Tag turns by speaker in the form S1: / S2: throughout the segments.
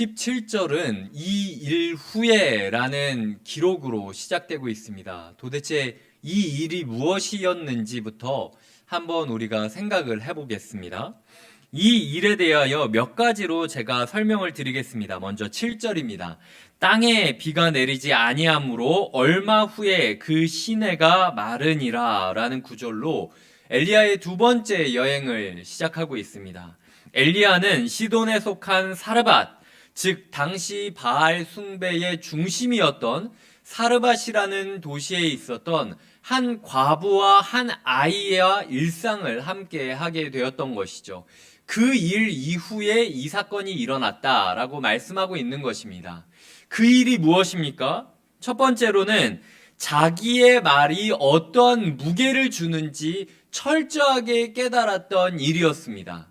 S1: 17절은 이 일 후에라는 기록으로 시작되고 있습니다. 도대체 이 일이 무엇이었는지부터 한번 우리가 생각을 해보겠습니다. 이 일에 대하여 몇 가지로 제가 설명을 드리겠습니다. 먼저 7절입니다. 땅에 비가 내리지 아니하므로 얼마 후에 그 시내가 마르니라 라는 구절로 엘리야의 두 번째 여행을 시작하고 있습니다. 엘리야는 시돈에 속한 사르밧, 즉 당시 바알 숭배의 중심이었던 사르밧이라는 도시에 있었던 한 과부와 한 아이와 일상을 함께 하게 되었던 것이죠. 그 일 이후에 이 사건이 일어났다라고 말씀하고 있는 것입니다. 그 일이 무엇입니까? 첫 번째로는 자기의 말이 어떠한 무게를 주는지 철저하게 깨달았던 일이었습니다.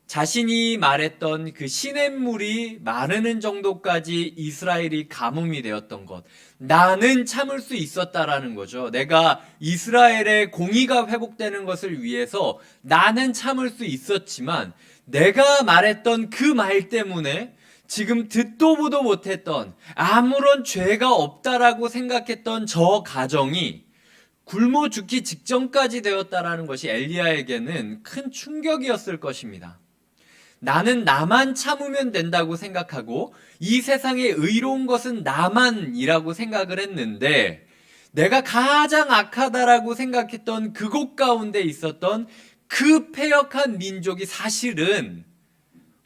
S1: 자신이 말했던 그 시냇물이 마르는 정도까지 이스라엘이 가뭄이 되었던 것. 나는 참을 수 있었다라는 거죠. 내가 이스라엘의 공의가 회복되는 것을 위해서 나는 참을 수 있었지만 내가 말했던 그 말 때문에 지금 듣도 보도 못했던 아무런 죄가 없다라고 생각했던 저 가정이 굶어 죽기 직전까지 되었다라는 것이 엘리야에게는 큰 충격이었을 것입니다. 나는 나만 참으면 된다고 생각하고 이 세상에 의로운 것은 나만이라고 생각을 했는데 내가 가장 악하다라고 생각했던 그곳 가운데 있었던 그 패역한 민족이 사실은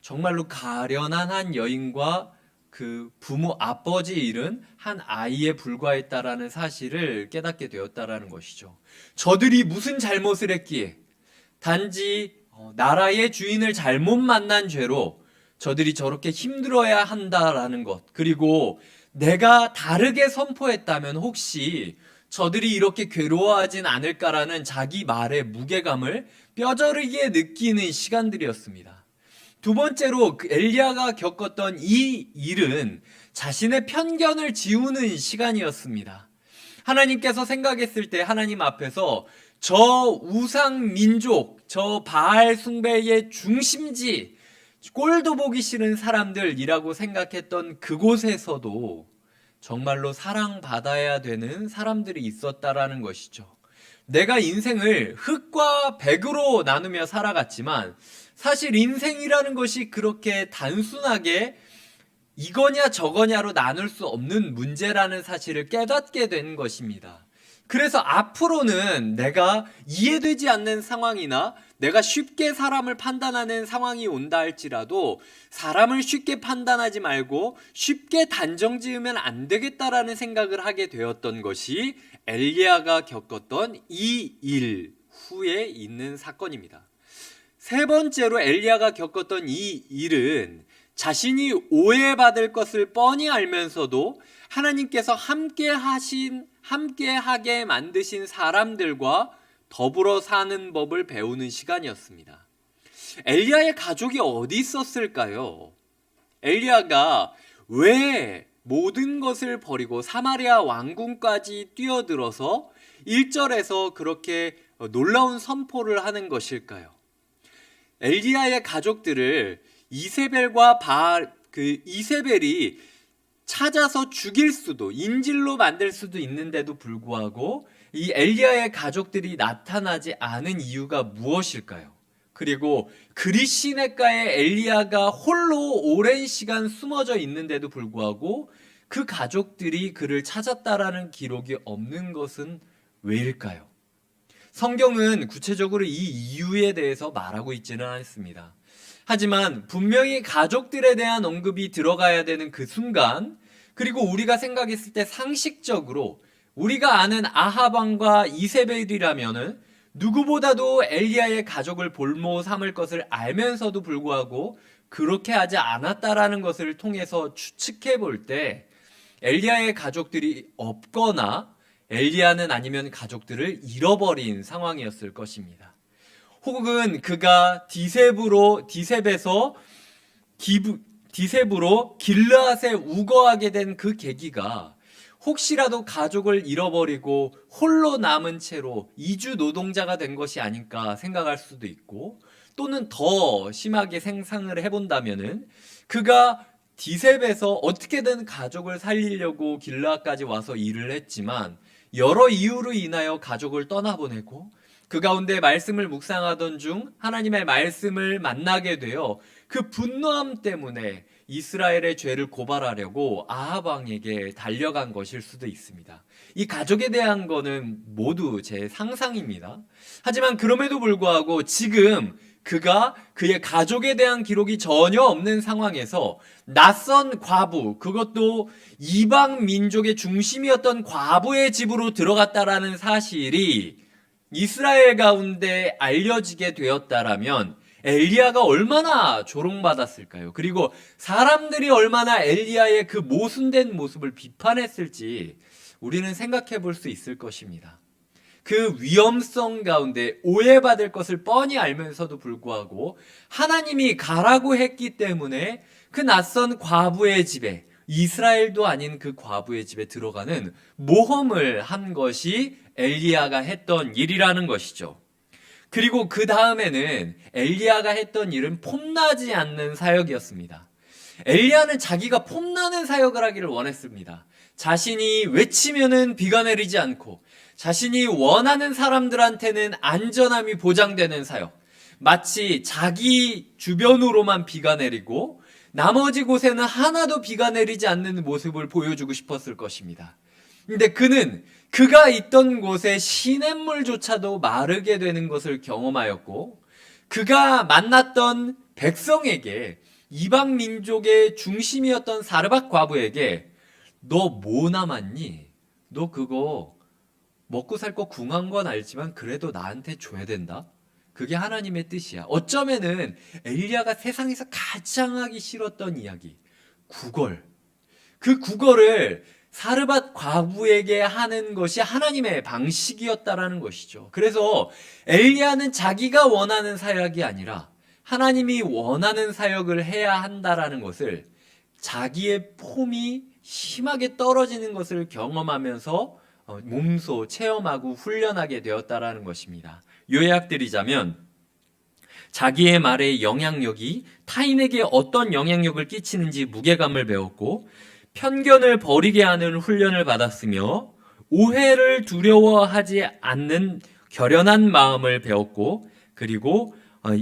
S1: 정말로 가련한 한 여인과 그 부모 아버지 잃은 한 아이에 불과했다라는 사실을 깨닫게 되었다라는 것이죠. 저들이 무슨 잘못을 했기에 단지 나라의 주인을 잘못 만난 죄로 저들이 저렇게 힘들어야 한다라는 것, 그리고 내가 다르게 선포했다면 혹시 저들이 이렇게 괴로워하진 않을까라는 자기 말의 무게감을 뼈저리게 느끼는 시간들이었습니다. 두 번째로 엘리야가 겪었던 이 일은 자신의 편견을 지우는 시간이었습니다. 하나님께서 생각했을 때 하나님 앞에서 저 우상 민족, 저 바알 숭배의 중심지, 꼴도 보기 싫은 사람들이라고 생각했던 그곳에서도 정말로 사랑받아야 되는 사람들이 있었다라는 것이죠. 내가 인생을 흙과 백으로 나누며 살아갔지만 사실 인생이라는 것이 그렇게 단순하게 이거냐 저거냐로 나눌 수 없는 문제라는 사실을 깨닫게 된 것입니다. 그래서 앞으로는 내가 이해되지 않는 상황이나 내가 쉽게 사람을 판단하는 상황이 온다 할지라도 사람을 쉽게 판단하지 말고 쉽게 단정 지으면 안 되겠다라는 생각을 하게 되었던 것이 엘리야가 겪었던 이 일 후에 있는 사건입니다. 세 번째로 엘리야가 겪었던 이 일은 자신이 오해받을 것을 뻔히 알면서도 하나님께서 함께하게 만드신 사람들과 더불어 사는 법을 배우는 시간이었습니다. 엘리야의 가족이 어디 있었을까요? 엘리야가 왜 모든 것을 버리고 사마리아 왕궁까지 뛰어들어서 1절에서 그렇게 놀라운 선포를 하는 것일까요? 엘리야의 가족들을 이세벨이 찾아서 죽일 수도, 인질로 만들 수도 있는데도 불구하고 이 엘리야의 가족들이 나타나지 않은 이유가 무엇일까요? 그리고 그리 시냇가에 엘리야가 홀로 오랜 시간 숨어져 있는데도 불구하고 그 가족들이 그를 찾았다라는 기록이 없는 것은 왜일까요? 성경은 구체적으로 이 이유에 대해서 말하고 있지는 않습니다. 하지만 분명히 가족들에 대한 언급이 들어가야 되는 그 순간, 그리고 우리가 생각했을 때 상식적으로 우리가 아는 아합 왕과 이세벨이라면은 누구보다도 엘리야의 가족을 볼모 삼을 것을 알면서도 불구하고 그렇게 하지 않았다라는 것을 통해서 추측해 볼 때 엘리야의 가족들이 없거나 엘리야는 아니면 가족들을 잃어버린 상황이었을 것입니다. 혹은 그가 디셉으로 길르앗에 우거하게 된 그 계기가 혹시라도 가족을 잃어버리고 홀로 남은 채로 이주 노동자가 된 것이 아닐까 생각할 수도 있고, 또는 더 심하게 상상을 해본다면은 그가 디셉에서 어떻게든 가족을 살리려고 길르앗까지 와서 일을 했지만 여러 이유로 인하여 가족을 떠나보내고 그 가운데 말씀을 묵상하던 중 하나님의 말씀을 만나게 되어 그 분노함 때문에 이스라엘의 죄를 고발하려고 아합 왕에게 달려간 것일 수도 있습니다. 이 가족에 대한 거는 모두 제 상상입니다. 하지만 그럼에도 불구하고 지금 그가 그의 가족에 대한 기록이 전혀 없는 상황에서 낯선 과부, 그것도 이방 민족의 중심이었던 과부의 집으로 들어갔다라는 사실이 이스라엘 가운데 알려지게 되었다라면 엘리야가 얼마나 조롱받았을까요? 그리고 사람들이 얼마나 엘리야의 그 모순된 모습을 비판했을지 우리는 생각해 볼 수 있을 것입니다. 그 위험성 가운데 오해받을 것을 뻔히 알면서도 불구하고 하나님이 가라고 했기 때문에 그 낯선 과부의 집에, 이스라엘도 아닌 그 과부의 집에 들어가는 모험을 한 것이 엘리야가 했던 일이라는 것이죠. 그리고 그 다음에는 엘리야가 했던 일은 폼나지 않는 사역이었습니다. 엘리야는 자기가 폼나는 사역을 하기를 원했습니다. 자신이 외치면은 비가 내리지 않고 자신이 원하는 사람들한테는 안전함이 보장되는 사역. 마치 자기 주변으로만 비가 내리고 나머지 곳에는 하나도 비가 내리지 않는 모습을 보여주고 싶었을 것입니다. 근데 그는 그가 있던 곳에 시냇물조차도 마르게 되는 것을 경험하였고 그가 만났던 백성에게 이방 민족의 중심이었던 사르밧 과부에게 너 뭐 남았니? 너 그거 먹고 살 거 궁한 건 알지만 그래도 나한테 줘야 된다. 그게 하나님의 뜻이야. 어쩌면은 엘리야가 세상에서 가장 하기 싫었던 이야기, 구걸. 그 구걸을 사르밧 과부에게 하는 것이 하나님의 방식이었다라는 것이죠. 그래서 엘리야는 자기가 원하는 사역이 아니라 하나님이 원하는 사역을 해야 한다라는 것을 자기의 폼이 심하게 떨어지는 것을 경험하면서 몸소 체험하고 훈련하게 되었다라는 것입니다. 요약드리자면 자기의 말의 영향력이 타인에게 어떤 영향력을 끼치는지 무게감을 배웠고 편견을 버리게 하는 훈련을 받았으며 오해를 두려워하지 않는 결연한 마음을 배웠고 그리고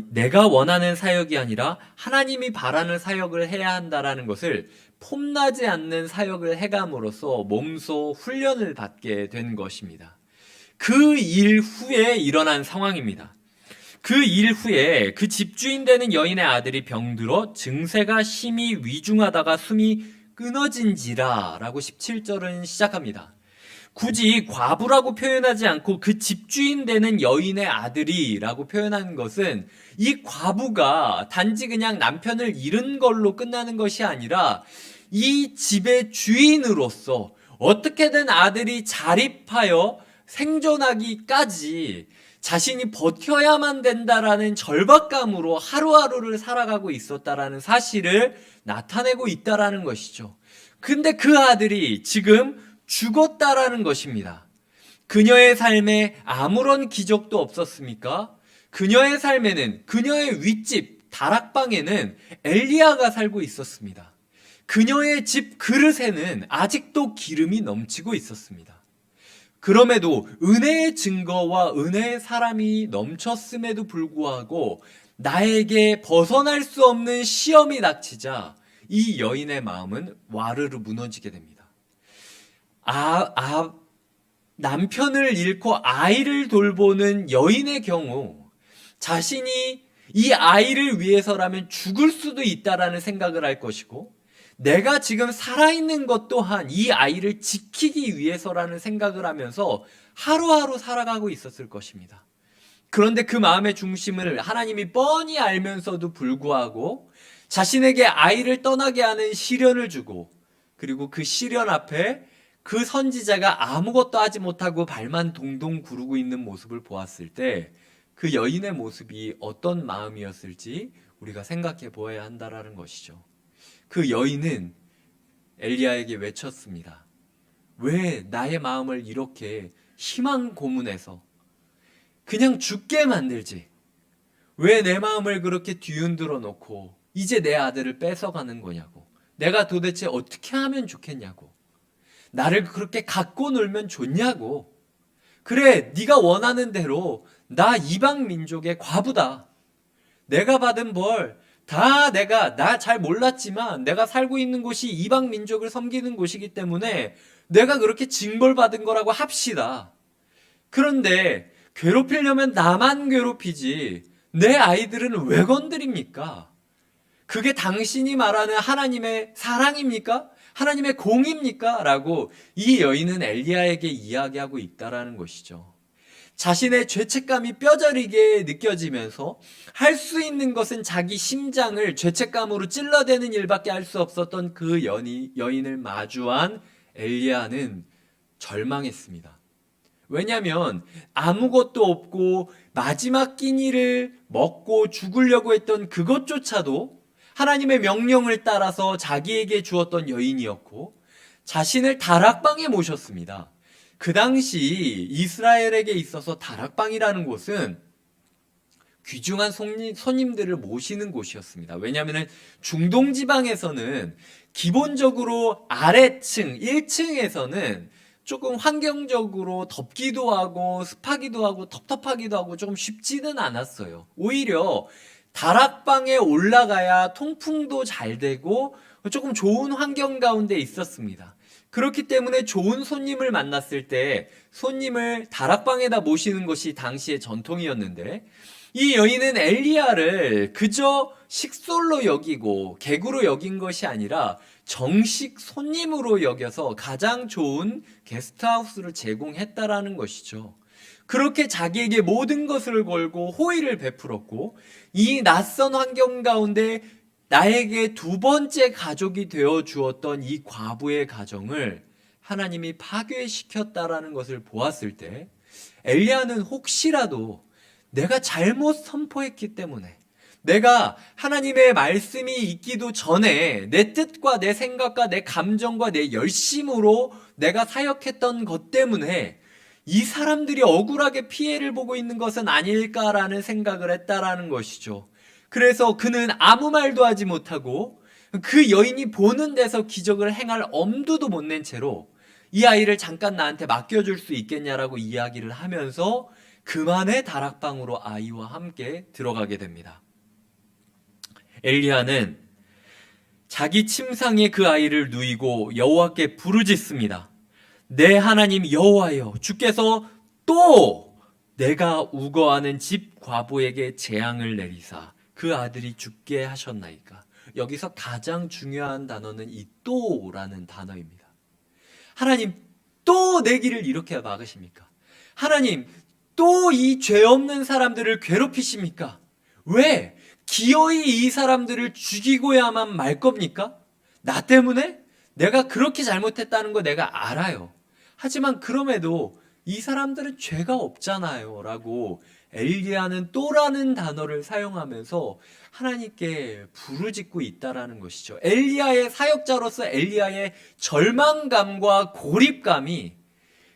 S1: 내가 원하는 사역이 아니라 하나님이 바라는 사역을 해야 한다라는 것을 폼나지 않는 사역을 해감으로써 몸소 훈련을 받게 된 것입니다. 그 일 후에 일어난 상황입니다. 그 일 후에 그 집주인 되는 여인의 아들이 병들어 증세가 심히 위중하다가 숨이 끊어진지라 라고 17절은 시작합니다. 굳이 과부라고 표현하지 않고 그 집주인 되는 여인의 아들이라고 표현한 것은 이 과부가 단지 그냥 남편을 잃은 걸로 끝나는 것이 아니라 이 집의 주인으로서 어떻게든 아들이 자립하여 생존하기까지 자신이 버텨야만 된다라는 절박감으로 하루하루를 살아가고 있었다라는 사실을 나타내고 있다라는 것이죠. 근데 그 아들이 지금 죽었다라는 것입니다. 그녀의 삶에 아무런 기적도 없었습니까? 그녀의 삶에는 그녀의 윗집 다락방에는 엘리야가 살고 있었습니다. 그녀의 집 그릇에는 아직도 기름이 넘치고 있었습니다. 그럼에도 은혜의 증거와 은혜의 사람이 넘쳤음에도 불구하고 나에게 벗어날 수 없는 시험이 닥치자 이 여인의 마음은 와르르 무너지게 됩니다. 남편을 잃고 아이를 돌보는 여인의 경우 자신이 이 아이를 위해서라면 죽을 수도 있다라는 생각을 할 것이고 내가 지금 살아있는 것 또한 이 아이를 지키기 위해서라는 생각을 하면서 하루하루 살아가고 있었을 것입니다. 그런데 그 마음의 중심을 하나님이 뻔히 알면서도 불구하고 자신에게 아이를 떠나게 하는 시련을 주고 그리고 그 시련 앞에 그 선지자가 아무것도 하지 못하고 발만 동동 구르고 있는 모습을 보았을 때 그 여인의 모습이 어떤 마음이었을지 우리가 생각해 보아야 한다라는 것이죠. 그 여인은 엘리야에게 외쳤습니다. 왜 나의 마음을 이렇게 희망 고문해서 그냥 죽게 만들지? 왜 내 마음을 그렇게 뒤흔들어 놓고 이제 내 아들을 뺏어가는 거냐고. 내가 도대체 어떻게 하면 좋겠냐고. 나를 그렇게 갖고 놀면 좋냐고. 그래, 네가 원하는 대로 나 이방 민족의 과부다. 내가 받은 벌 다 나 잘 몰랐지만 내가 살고 있는 곳이 이방 민족을 섬기는 곳이기 때문에 내가 그렇게 징벌받은 거라고 합시다. 그런데 괴롭히려면 나만 괴롭히지 내 아이들은 왜 건드립니까? 그게 당신이 말하는 하나님의 사랑입니까? 하나님의 공입니까? 라고 이 여인은 엘리야에게 이야기하고 있다라는 것이죠. 자신의 죄책감이 뼈저리게 느껴지면서 할 수 있는 것은 자기 심장을 죄책감으로 찔러대는 일밖에 할 수 없었던 그 여인을 마주한 엘리야는 절망했습니다. 왜냐하면 아무것도 없고 마지막 끼니를 먹고 죽으려고 했던 그것조차도 하나님의 명령을 따라서 자기에게 주었던 여인이었고 자신을 다락방에 모셨습니다. 그 당시 이스라엘에게 있어서 다락방이라는 곳은 귀중한 손님들을 모시는 곳이었습니다. 왜냐하면 중동 지방에서는 기본적으로 아래층, 1층에서는 조금 환경적으로 덥기도 하고 습하기도 하고 텁텁하기도 하고 조금 쉽지는 않았어요. 오히려 다락방에 올라가야 통풍도 잘 되고 조금 좋은 환경 가운데 있었습니다. 그렇기 때문에 좋은 손님을 만났을 때 손님을 다락방에다 모시는 것이 당시의 전통이었는데 이 여인은 엘리야를 그저 식솔로 여기고 객으로 여긴 것이 아니라 정식 손님으로 여겨서 가장 좋은 게스트하우스를 제공했다라는 것이죠. 그렇게 자기에게 모든 것을 걸고 호의를 베풀었고 이 낯선 환경 가운데 나에게 두 번째 가족이 되어 주었던 이 과부의 가정을 하나님이 파괴시켰다라는 것을 보았을 때 엘리야는 혹시라도 내가 잘못 선포했기 때문에 내가 하나님의 말씀이 있기도 전에 내 뜻과 내 생각과 내 감정과 내 열심으로 내가 사역했던 것 때문에 이 사람들이 억울하게 피해를 보고 있는 것은 아닐까라는 생각을 했다라는 것이죠. 그래서 그는 아무 말도 하지 못하고 그 여인이 보는 데서 기적을 행할 엄두도 못 낸 채로 이 아이를 잠깐 나한테 맡겨줄 수 있겠냐라고 이야기를 하면서 그만의 다락방으로 아이와 함께 들어가게 됩니다. 엘리야는 자기 침상에 그 아이를 누이고 여호와께 부르짖습니다. 내 하나님 여호와여, 주께서 또 내가 우거하는 집 과부에게 재앙을 내리사 그 아들이 죽게 하셨나이까. 여기서 가장 중요한 단어는 이 또라는 단어입니다. 하나님 또 내 길을 이렇게 막으십니까? 하나님 또 이 죄 없는 사람들을 괴롭히십니까? 왜? 기어이 이 사람들을 죽이고야만 말 겁니까? 나 때문에? 내가 그렇게 잘못했다는 거 내가 알아요. 하지만 그럼에도 이 사람들은 죄가 없잖아요 라고 엘리야는 또라는 단어를 사용하면서 하나님께 부르짖고 있다라는 것이죠. 엘리야의 사역자로서 엘리야의 절망감과 고립감이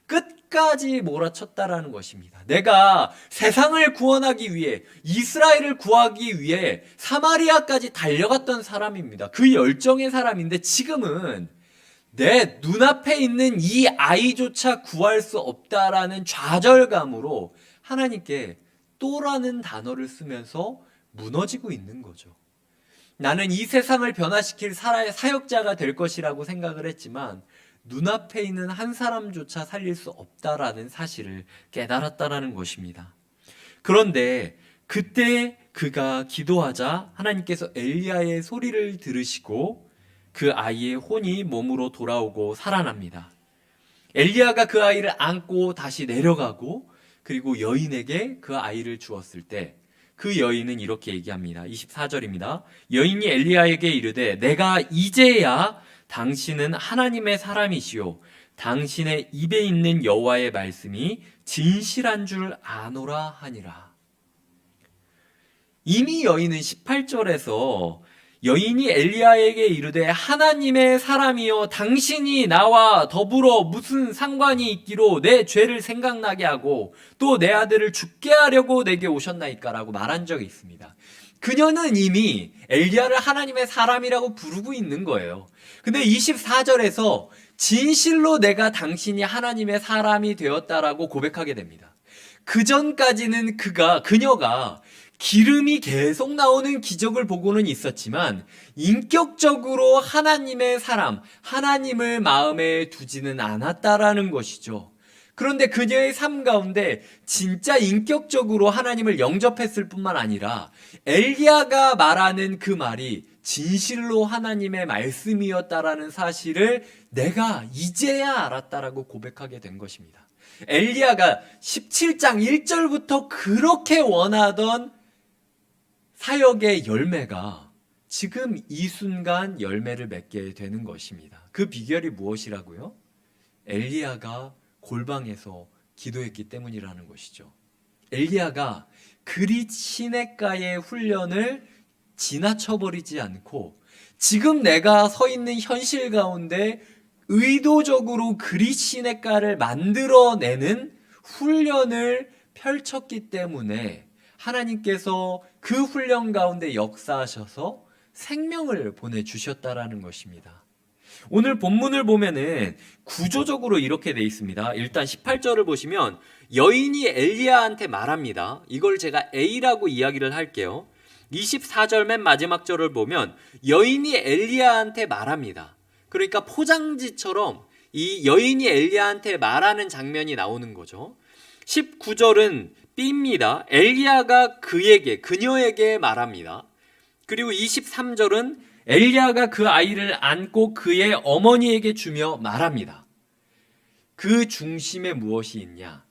S1: 끝까지 몰아쳤다라는 것입니다. 내가 세상을 구원하기 위해 이스라엘을 구하기 위해 사마리아까지 달려갔던 사람입니다. 그 열정의 사람인데 지금은 내 눈앞에 있는 이 아이조차 구할 수 없다라는 좌절감으로 하나님께 또라는 단어를 쓰면서 무너지고 있는 거죠. 나는 이 세상을 변화시킬 사역자가 될 것이라고 생각을 했지만 눈앞에 있는 한 사람조차 살릴 수 없다라는 사실을 깨달았다라는 것입니다. 그런데 그때 그가 기도하자 하나님께서 엘리야의 소리를 들으시고 그 아이의 혼이 몸으로 돌아오고 살아납니다. 엘리야가 그 아이를 안고 다시 내려가고 그리고 여인에게 그 아이를 주었을 때 그 여인은 이렇게 얘기합니다. 24절입니다. 여인이 엘리야에게 이르되 내가 이제야 당신은 하나님의 사람이시요 당신의 입에 있는 여호와의 말씀이 진실한 줄 아노라 하니라. 이미 여인은 18절에서 여인이 엘리야에게 이르되 하나님의 사람이여 당신이 나와 더불어 무슨 상관이 있기로 내 죄를 생각나게 하고 또 내 아들을 죽게 하려고 내게 오셨나이까 라고 말한 적이 있습니다. 그녀는 이미 엘리야를 하나님의 사람이라고 부르고 있는 거예요. 근데 24절에서 진실로 내가 당신이 하나님의 사람이 되었다라고 고백하게 됩니다. 그 전까지는 그녀가 기름이 계속 나오는 기적을 보고는 있었지만 인격적으로 하나님의 사람, 하나님을 마음에 두지는 않았다라는 것이죠. 그런데 그녀의 삶 가운데 진짜 인격적으로 하나님을 영접했을 뿐만 아니라 엘리야가 말하는 그 말이 진실로 하나님의 말씀이었다라는 사실을 내가 이제야 알았다라고 고백하게 된 것입니다. 엘리야가 17장 1절부터 그렇게 원하던 사역의 열매가 지금 이 순간 열매를 맺게 되는 것입니다. 그 비결이 무엇이라고요? 엘리야가 골방에서 기도했기 때문이라는 것이죠. 엘리야가 그릿 시냇가의 훈련을 지나쳐버리지 않고 지금 내가 서 있는 현실 가운데 의도적으로 그릿 시냇가를 만들어내는 훈련을 펼쳤기 때문에 하나님께서 그 훈련 가운데 역사하셔서 생명을 보내주셨다라는 것입니다. 오늘 본문을 보면은 구조적으로 이렇게 돼 있습니다. 일단 18절을 보시면 여인이 엘리야한테 말합니다. 이걸 제가 A라고 이야기를 할게요. 24절 맨 마지막 절을 보면 여인이 엘리야한테 말합니다. 그러니까 포장지처럼 이 여인이 엘리야한테 말하는 장면이 나오는 거죠. 19절은 B입니다. 엘리야가 그녀에게 말합니다. 그리고 23절은 엘리야가 그 아이를 안고 그의 어머니에게 주며 말합니다. 그 중심에 무엇이 있냐?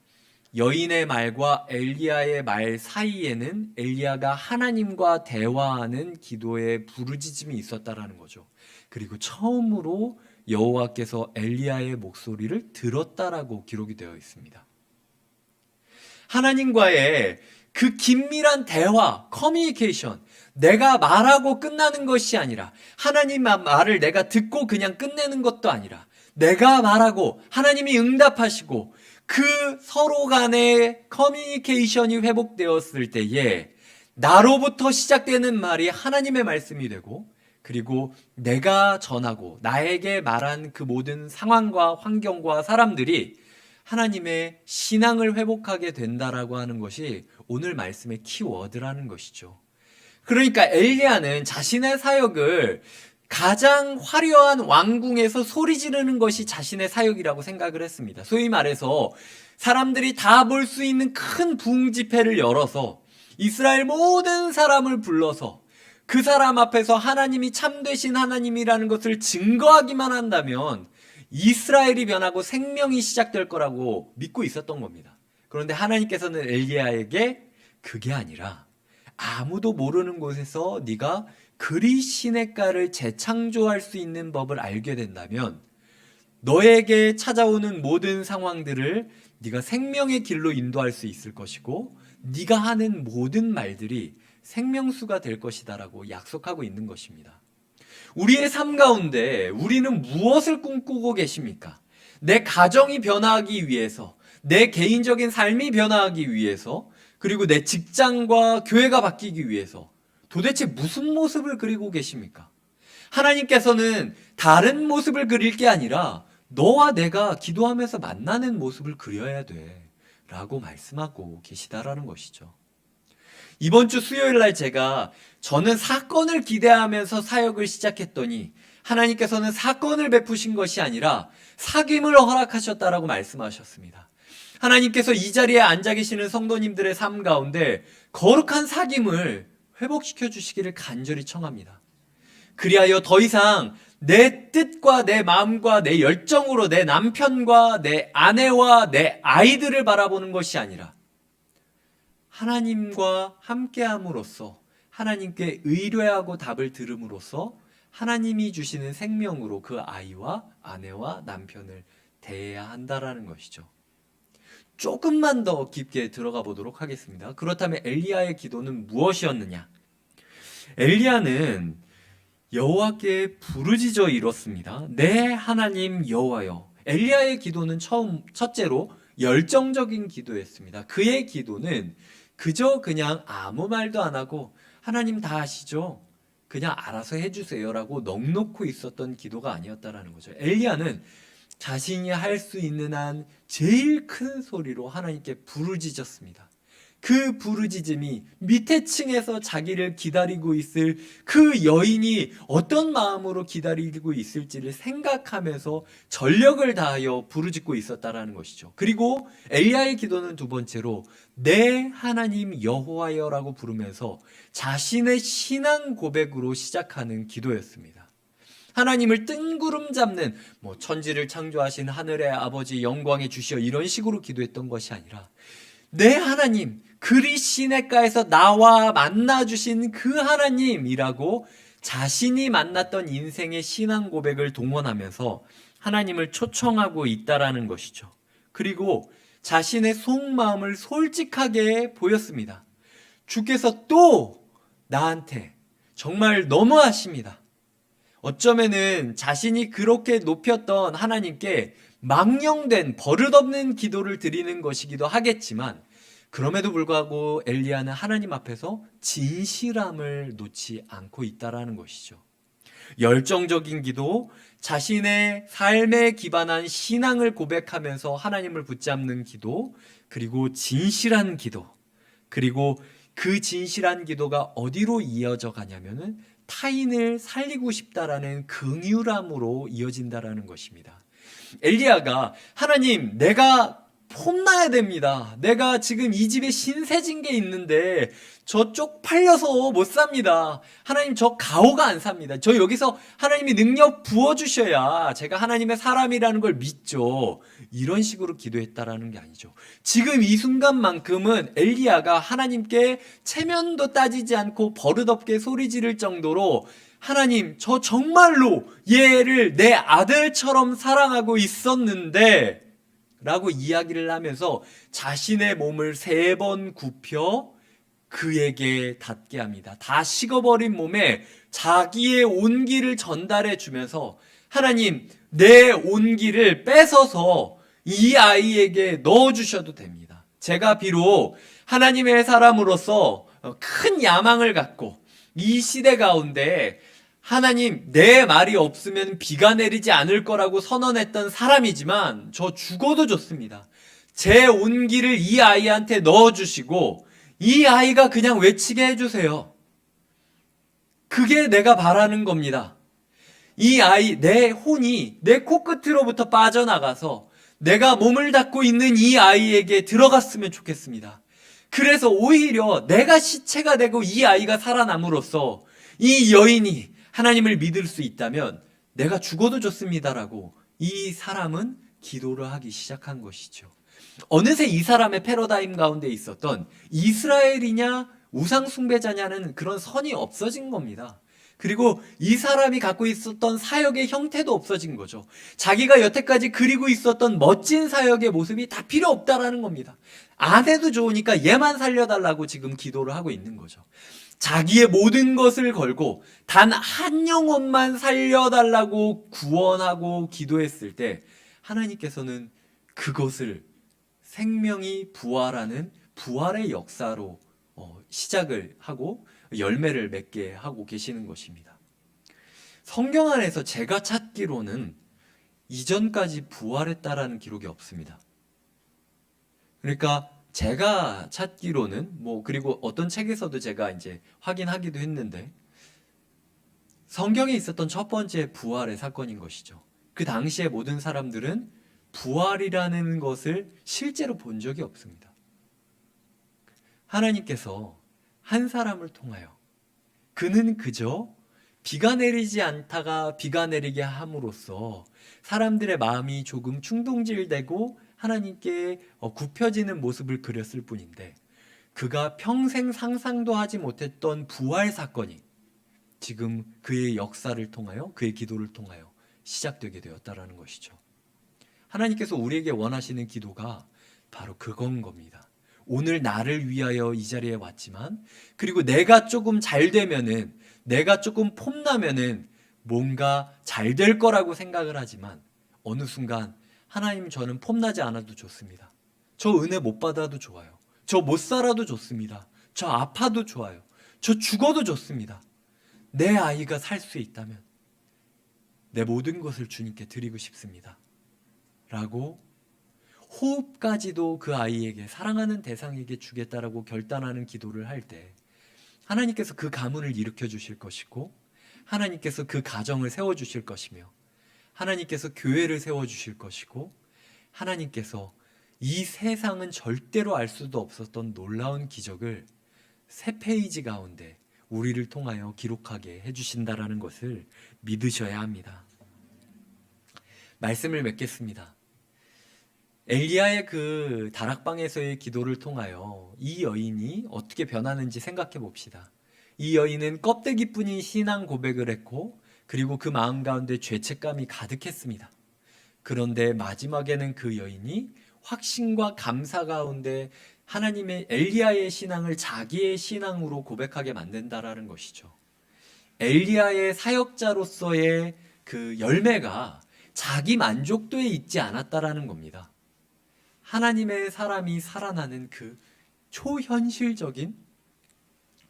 S1: 여인의 말과 엘리야의 말 사이에는 엘리야가 하나님과 대화하는 기도의 부르짖음이 있었다라는 거죠. 그리고 처음으로 여호와께서 엘리야의 목소리를 들었다라고 기록이 되어 있습니다. 하나님과의 그 긴밀한 대화, 커뮤니케이션, 내가 말하고 끝나는 것이 아니라 하나님 말을 내가 듣고 그냥 끝내는 것도 아니라 내가 말하고 하나님이 응답하시고 그 서로 간의 커뮤니케이션이 회복되었을 때에 나로부터 시작되는 말이 하나님의 말씀이 되고 그리고 내가 전하고 나에게 말한 그 모든 상황과 환경과 사람들이 하나님의 신앙을 회복하게 된다라고 하는 것이 오늘 말씀의 키워드라는 것이죠. 그러니까 엘리야는 자신의 사역을 가장 화려한 왕궁에서 소리 지르는 것이 자신의 사역이라고 생각을 했습니다. 소위 말해서 사람들이 다 볼 수 있는 큰 부흥 집회를 열어서 이스라엘 모든 사람을 불러서 그 사람 앞에서 하나님이 참되신 하나님이라는 것을 증거하기만 한다면 이스라엘이 변하고 생명이 시작될 거라고 믿고 있었던 겁니다. 그런데 하나님께서는 엘리야에게 그게 아니라 아무도 모르는 곳에서 네가 그릿 시냇가를 재창조할 수 있는 법을 알게 된다면 너에게 찾아오는 모든 상황들을 네가 생명의 길로 인도할 수 있을 것이고 네가 하는 모든 말들이 생명수가 될 것이다라고 약속하고 있는 것입니다. 우리의 삶 가운데 우리는 무엇을 꿈꾸고 계십니까? 내 가정이 변화하기 위해서, 내 개인적인 삶이 변화하기 위해서, 그리고 내 직장과 교회가 바뀌기 위해서 도대체 무슨 모습을 그리고 계십니까? 하나님께서는 다른 모습을 그릴 게 아니라 너와 내가 기도하면서 만나는 모습을 그려야 돼 라고 말씀하고 계시다라는 것이죠. 이번 주 수요일 날 저는 사건을 기대하면서 사역을 시작했더니 하나님께서는 사건을 베푸신 것이 아니라 사귐을 허락하셨다라고 말씀하셨습니다. 하나님께서 이 자리에 앉아 계시는 성도님들의 삶 가운데 거룩한 사귐을 회복시켜 주시기를 간절히 청합니다. 그리하여 더 이상 내 뜻과 내 마음과 내 열정으로 내 남편과 내 아내와 내 아이들을 바라보는 것이 아니라 하나님과 함께함으로써 하나님께 의뢰하고 답을 들음으로써 하나님이 주시는 생명으로 그 아이와 아내와 남편을 대해야 한다라는 것이죠. 조금만 더 깊게 들어가 보도록 하겠습니다. 그렇다면 엘리야의 기도는 무엇이었느냐? 엘리야는 여호와께 부르짖어 이뤘습니다. 내 하나님 여호와여. 엘리야의 기도는 첫째로 열정적인 기도였습니다. 그의 기도는 그저 그냥 아무 말도 안 하고 하나님 다 아시죠? 그냥 알아서 해주세요라고 넋놓고 있었던 기도가 아니었다라는 거죠. 엘리야는 자신이 할 수 있는 한 제일 큰 소리로 하나님께 부르짖었습니다. 그 부르짖음이 밑에 층에서 자기를 기다리고 있을 그 여인이 어떤 마음으로 기다리고 있을지를 생각하면서 전력을 다하여 부르짖고 있었다라는 것이죠. 그리고 엘리야의 기도는 두 번째로 내 하나님 여호와여라고 부르면서 자신의 신앙 고백으로 시작하는 기도였습니다. 하나님을 뜬구름 잡는 천지를 창조하신 하늘의 아버지 영광의 주시여 이런 식으로 기도했던 것이 아니라 내 하나님, 그리 시냇가에서 나와 만나주신 그 하나님이라고 자신이 만났던 인생의 신앙 고백을 동원하면서 하나님을 초청하고 있다라는 것이죠. 그리고 자신의 속마음을 솔직하게 보였습니다. 주께서 또 나한테 정말 너무하십니다. 어쩌면은 자신이 그렇게 높였던 하나님께 망령된 버릇없는 기도를 드리는 것이기도 하겠지만 그럼에도 불구하고 엘리야는 하나님 앞에서 진실함을 놓지 않고 있다라는 것이죠. 열정적인 기도, 자신의 삶에 기반한 신앙을 고백하면서 하나님을 붙잡는 기도, 그리고 진실한 기도, 그리고 그 진실한 기도가 어디로 이어져 가냐면은 타인을 살리고 싶다라는 긍휼함으로 이어진다라는 것입니다. 엘리야가 하나님, 내가 폼나야 됩니다. 내가 지금 이 집에 신세진 게 있는데 저쪽 팔려서 못 삽니다. 하나님, 저 가오가 안 삽니다. 저 여기서 하나님이 능력 부어주셔야 제가 하나님의 사람이라는 걸 믿죠. 이런 식으로 기도했다라는 게 아니죠. 지금 이 순간만큼은 엘리야가 하나님께 체면도 따지지 않고 버릇없게 소리 지를 정도로 하나님, 저 정말로 얘를 내 아들처럼 사랑하고 있었는데 라고 이야기를 하면서 자신의 몸을 3번 굽혀 그에게 닿게 합니다. 다 식어버린 몸에 자기의 온기를 전달해 주면서 하나님, 내 온기를 뺏어서 이 아이에게 넣어주셔도 됩니다. 제가 비록 하나님의 사람으로서 큰 야망을 갖고 이 시대 가운데 하나님, 내 말이 없으면 비가 내리지 않을 거라고 선언했던 사람이지만 저 죽어도 좋습니다. 제 온기를 이 아이한테 넣어주시고 이 아이가 그냥 외치게 해주세요. 그게 내가 바라는 겁니다. 이 아이, 내 혼이 내 코끝으로부터 빠져나가서 내가 몸을 닫고 있는 이 아이에게 들어갔으면 좋겠습니다. 그래서 오히려 내가 시체가 되고 이 아이가 살아남으로써 이 여인이 하나님을 믿을 수 있다면 내가 죽어도 좋습니다라고 이 사람은 기도를 하기 시작한 것이죠. 어느새 이 사람의 패러다임 가운데 있었던 이스라엘이냐 우상 숭배자냐는 그런 선이 없어진 겁니다. 그리고 이 사람이 갖고 있었던 사역의 형태도 없어진 거죠. 자기가 여태까지 그리고 있었던 멋진 사역의 모습이 다 필요 없다라는 겁니다. 안 해도 좋으니까 얘만 살려달라고 지금 기도를 하고 있는 거죠. 자기의 모든 것을 걸고 단 한 영혼만 살려달라고 구원하고 기도했을 때 하나님께서는 그것을 생명이 부활하는 부활의 역사로 시작을 하고 열매를 맺게 하고 계시는 것입니다. 성경 안에서 제가 찾기로는 이전까지 부활했다라는 기록이 없습니다. 그러니까 제가 찾기로는 그리고 어떤 책에서도 제가 이제 확인하기도 했는데 성경에 있었던 첫 번째 부활의 사건인 것이죠. 그 당시에 모든 사람들은 부활이라는 것을 실제로 본 적이 없습니다. 하나님께서 한 사람을 통하여 그는 그저 비가 내리지 않다가 비가 내리게 함으로써 사람들의 마음이 조금 충동질되고 하나님께 굽혀지는 모습을 그렸을 뿐인데 그가 평생 상상도 하지 못했던 부활 사건이 지금 그의 역사를 통하여 그의 기도를 통하여 시작되게 되었다라는 것이죠. 하나님께서 우리에게 원하시는 기도가 바로 그건 겁니다. 오늘 나를 위하여 이 자리에 왔지만 그리고 내가 조금 잘 되면은 내가 조금 폼나면은 뭔가 잘 될 거라고 생각을 하지만 어느 순간 하나님, 저는 폼나지 않아도 좋습니다. 저 은혜 못 받아도 좋아요. 저 못 살아도 좋습니다. 저 아파도 좋아요. 저 죽어도 좋습니다. 내 아이가 살 수 있다면 내 모든 것을 주님께 드리고 싶습니다. 라고 호흡까지도 그 아이에게, 사랑하는 대상에게 주겠다라고 결단하는 기도를 할 때 하나님께서 그 가문을 일으켜 주실 것이고, 하나님께서 그 가정을 세워주실 것이며, 하나님께서 교회를 세워주실 것이고, 하나님께서 이 세상은 절대로 알 수도 없었던 놀라운 기적을 새 페이지 가운데 우리를 통하여 기록하게 해주신다라는 것을 믿으셔야 합니다. 말씀을 맺겠습니다. 엘리야의 그 다락방에서의 기도를 통하여 이 여인이 어떻게 변하는지 생각해 봅시다. 이 여인은 껍데기뿐인 신앙 고백을 했고, 그리고 그 마음 가운데 죄책감이 가득했습니다. 그런데 마지막에는 그 여인이 확신과 감사 가운데 하나님의 엘리야의 신앙을 자기의 신앙으로 고백하게 만든다라는 것이죠. 엘리야의 사역자로서의 그 열매가 자기 만족도에 있지 않았다라는 겁니다. 하나님의 사람이 살아나는 그 초현실적인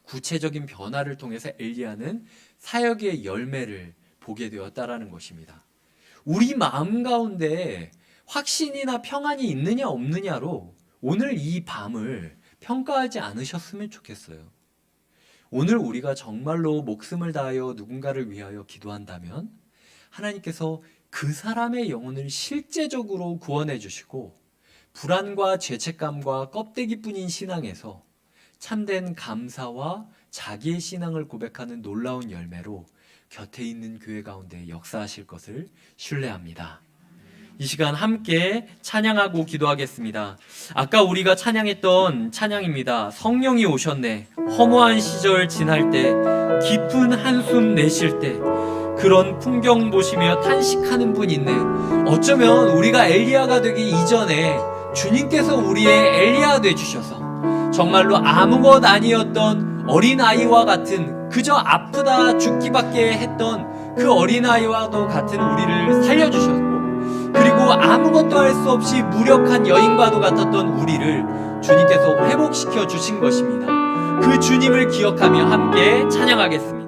S1: 구체적인 변화를 통해서 엘리야는 사역의 열매를 보게 되었다라는 것입니다. 우리 마음 가운데 확신이나 평안이 있느냐 없느냐로 오늘 이 밤을 평가하지 않으셨으면 좋겠어요. 오늘 우리가 정말로 목숨을 다하여 누군가를 위하여 기도한다면 하나님께서 그 사람의 영혼을 실제적으로 구원해 주시고, 불안과 죄책감과 껍데기뿐인 신앙에서 참된 감사와 자기의 신앙을 고백하는 놀라운 열매로 곁에 있는 교회 가운데 역사하실 것을 신뢰합니다. 이 시간 함께 찬양하고 기도하겠습니다. 아까 우리가 찬양했던 찬양입니다. 성령이 오셨네. 허무한 시절 지날 때, 깊은 한숨 내쉴 때 그런 풍경 보시며 탄식하는 분 있네. 어쩌면 우리가 엘리야가 되기 이전에 주님께서 우리의 엘리야가 되주셔서 정말로 아무것 아니었던 어린아이와 같은, 그저 아프다 죽기밖에 했던 그 어린아이와도 같은 우리를 살려주셨고, 그리고 아무것도 할 수 없이 무력한 여인과도 같았던 우리를 주님께서 회복시켜 주신 것입니다. 그 주님을 기억하며 함께 찬양하겠습니다.